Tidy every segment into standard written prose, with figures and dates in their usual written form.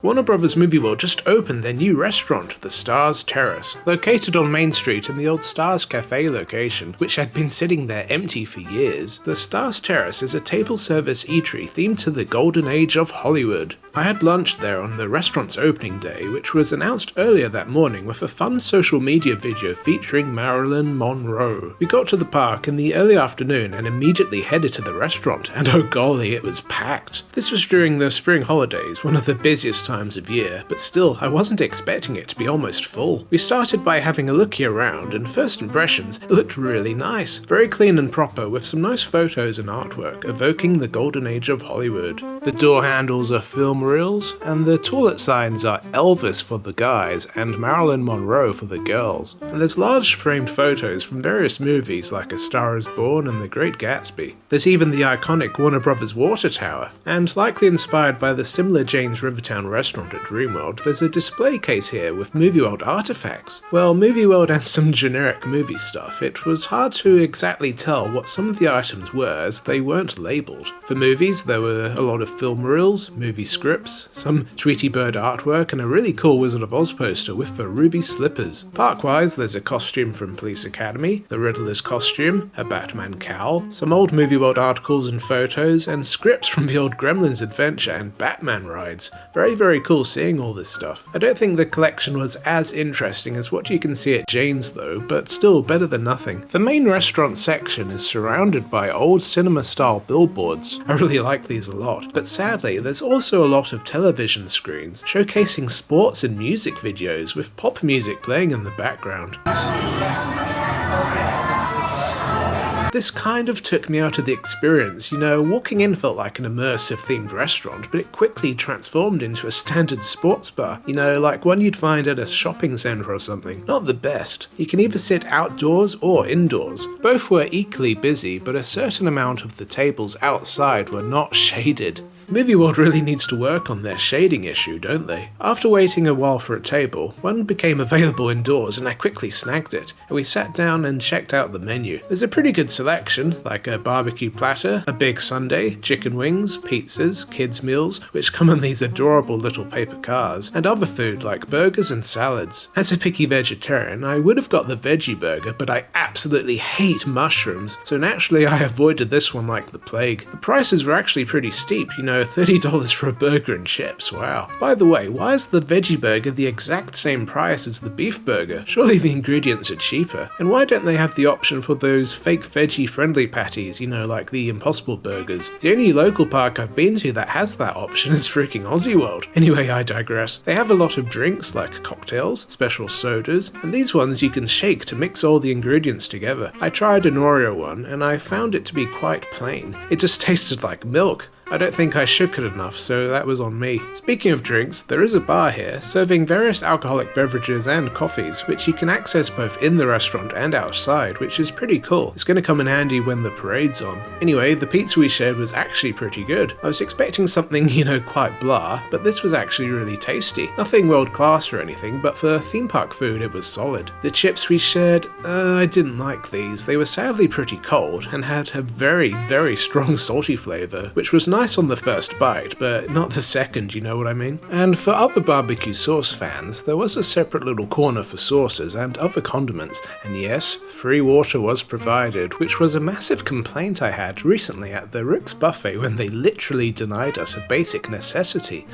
Warner Bros. Movie World just opened their new restaurant, the Stars Terrace, located on Main Street in the old Stars Cafe location, which had been sitting there empty for years. The Stars Terrace is a table service eatery themed to the golden age of Hollywood. I had lunch there on the restaurant's opening day, which was announced earlier that morning with a fun social media video featuring Marilyn Monroe. We got to the park in the early afternoon and immediately headed to the restaurant, and oh golly, it was packed. This was during the spring holidays, one of the busiest times of year, but still, I wasn't expecting it to be almost full. We started by having a looky around, and first impressions, it looked really nice. Very clean and proper, with some nice photos and artwork evoking the golden age of Hollywood. The door handles are film reels, and the toilet signs are Elvis for the guys and Marilyn Monroe for the girls. And there's large framed photos from various movies like A Star is Born and The Great Gatsby. There's even the iconic Warner Bros. Water Tower, and likely inspired by the similar Jane's Rivertown restaurant at Dreamworld, there's a display case here with Movie World artifacts. Well, Movie World and some generic movie stuff. It was hard to exactly tell what some of the items were as they weren't labelled. For movies, there were a lot of film reels, movie scripts, some Tweety Bird artwork, and a really cool Wizard of Oz poster with the ruby slippers. Park-wise, there's a costume from Police Academy, the Riddler's costume, a Batman cowl, some old Movie World articles and photos, and scripts from the old Gremlins Adventure and Batman rides. Very cool seeing all this stuff. I don't think the collection was as interesting as what you can see at Jane's though, but still better than nothing. The main restaurant section is surrounded by old cinema-style billboards. I really like these a lot, but sadly there's also a lot of television screens showcasing sports and music videos with pop music playing in the background. This kind of took me out of the experience, walking in felt like an immersive themed restaurant, but it quickly transformed into a standard sports bar, like one you'd find at a shopping centre or something. Not the best. You can either sit outdoors or indoors. Both were equally busy, but a certain amount of the tables outside were not shaded. Movie World really needs to work on their shading issue, don't they? After waiting a while for a table, one became available indoors and I quickly snagged it, and we sat down and checked out the menu. There's a pretty good selection, like a barbecue platter, a big sundae, chicken wings, pizzas, kids meals, which come in these adorable little paper cars, and other food like burgers and salads. As a picky vegetarian, I would have got the veggie burger, but I absolutely hate mushrooms, so naturally I avoided this one like the plague. The prices were actually pretty steep, $30 for a burger and chips, wow. By the way, why is the veggie burger the exact same price as the beef burger? Surely the ingredients are cheaper. And why don't they have the option for those fake veggie friendly patties, like the Impossible burgers? The only local park I've been to that has that option is freaking Aussie World. Anyway, I digress. They have a lot of drinks like cocktails, special sodas, and these ones you can shake to mix all the ingredients together. I tried an Oreo one and I found it to be quite plain. It just tasted like milk. I don't think I shook it enough, so that was on me. Speaking of drinks, there is a bar here, serving various alcoholic beverages and coffees, which you can access both in the restaurant and outside, which is pretty cool. It's going to come in handy when the parade's on. Anyway, the pizza we shared was actually pretty good. I was expecting something, quite blah, but this was actually really tasty. Nothing world class or anything, but for theme park food it was solid. The chips we shared, I didn't like these. They were sadly pretty cold, and had a very strong salty flavour, which was nice on the first bite, but not the second, you know what I mean? And for other barbecue sauce fans, there was a separate little corner for sauces and other condiments, and yes, free water was provided, which was a massive complaint I had recently at the Rick's buffet when they literally denied us a basic necessity.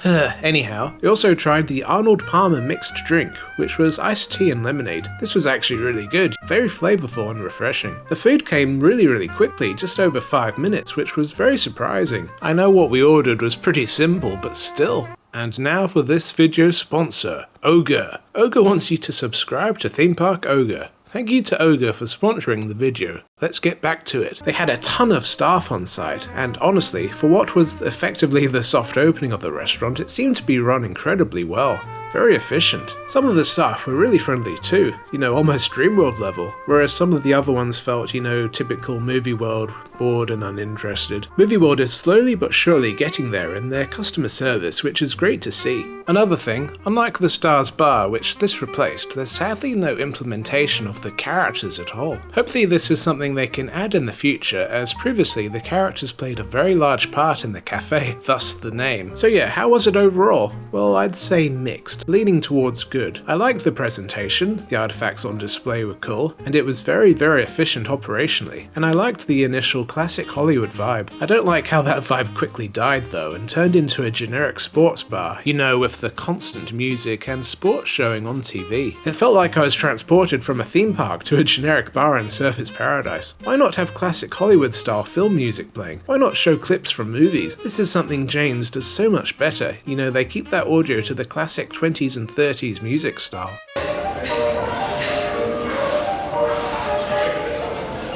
Anyhow, we also tried the Arnold Palmer mixed drink, which was iced tea and lemonade. This was actually really good, very flavourful and refreshing. The food came really quickly, just over 5 minutes, which was very surprising. I know what we ordered was pretty simple, but still. And now for this video's sponsor, Ogre. Ogre wants you to subscribe to Theme Park Ogre. Thank you to Ogre for sponsoring the video. Let's get back to it. They had a ton of staff on site, and honestly, for what was effectively the soft opening of the restaurant, it seemed to be run incredibly well. Very efficient. Some of the staff were really friendly too, almost Dreamworld level, whereas some of the other ones felt, typical Movie World, bored and uninterested. Movie World is slowly but surely getting there in their customer service, which is great to see. Another thing, unlike the Stars bar, which this replaced, there's sadly no implementation of the characters at all. Hopefully this is something something they can add in the future, as previously the characters played a very large part in the cafe, thus the name. So yeah, how was it overall? Well, I'd say mixed, leaning towards good. I liked the presentation, the artifacts on display were cool, and it was very efficient operationally, and I liked the initial classic Hollywood vibe. I don't like how that vibe quickly died though, and turned into a generic sports bar, you know, with the constant music and sports showing on TV. It felt like I was transported from a theme park to a generic bar in Surfers Paradise. Why not have classic Hollywood style film music playing? Why not show clips from movies? This is something Jane's does so much better. You know, they keep that audio to the classic 20s and 30s music style.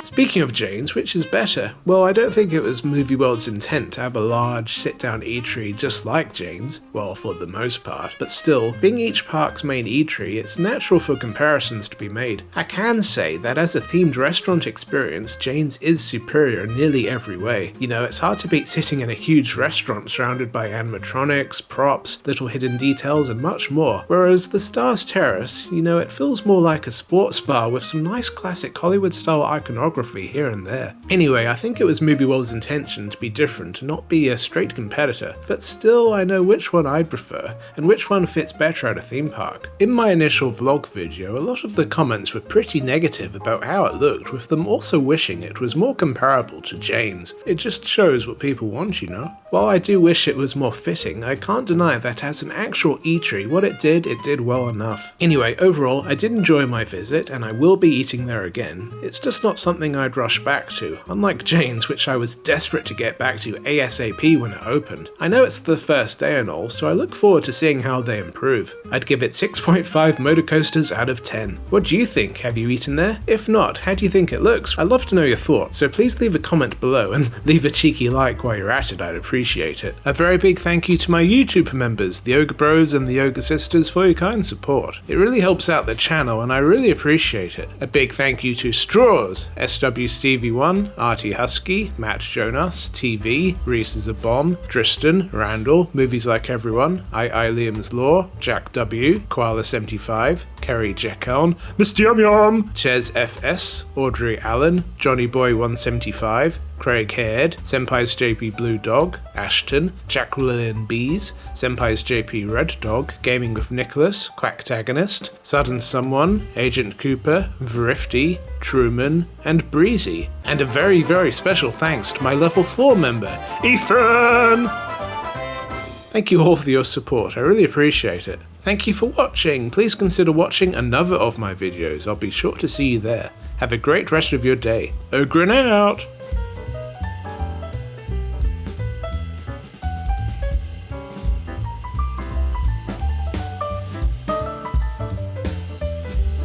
Speaking of Jane's, which is better? Well, I don't think it was Movie World's intent to have a large sit-down eatery just like Jane's, well, for the most part, but still, being each park's main eatery, it's natural for comparisons to be made. I can say that as a themed restaurant experience, Jane's is superior in nearly every way. You know, it's hard to beat sitting in a huge restaurant surrounded by animatronics, props, little hidden details, and much more, whereas the Stars Terrace, you know, it feels more like a sports bar with some nice classic Hollywood-style iconography here and there. Anyway, I think it was Movie World's intention to be different and not be a straight competitor, but still I know which one I'd prefer, and which one fits better at a theme park. In my initial vlog video, a lot of the comments were pretty negative about how it looked, with them also wishing it was more comparable to Jane's. It just shows what people want, you know? While I do wish it was more fitting, I can't deny that as an actual eatery, what it did well enough. Anyway, overall, I did enjoy my visit, and I will be eating there again. It's just not something I'd rush back to, unlike Jane's, which I was desperate to get back to ASAP when it opened. I know it's the first day and all, so I look forward to seeing how they improve. I'd give it 6.5 motor coasters out of 10. What do you think? Have you eaten there? If not, how do you think it looks? I'd love to know your thoughts, so please leave a comment below and leave a cheeky like while you're at it, I'd appreciate it. A very big thank you to my YouTube members, the Ogre Bros and the Ogre Sisters, for your kind support. It really helps out the channel and I really appreciate it. A big thank you to Straws, SWStevie1, Artie Husky, Matt Jonas, TV, Reese is a Bomb, Tristan, Randall, Movies Like Everyone, I Liam's Law, Jack W, Koala75, Kerry Jeckeln, Mr. Yum Yum, Ches FS, Audrey Allen, Johnny Boy 175, Craig Haird, Senpai's JP Blue Dog, Ashton, Jacqueline Bees, Senpai's JP Red Dog, Gaming with Nicholas, Quacktagonist, Sudden Someone, Agent Cooper, Vrifty, Truman, and Breezy. And a very special thanks to my level 4 member, Ethan! Thank you all for your support, I really appreciate it. Thank you for watching. Please consider watching another of my videos. I'll be sure to see you there. Have a great rest of your day. Ogre out!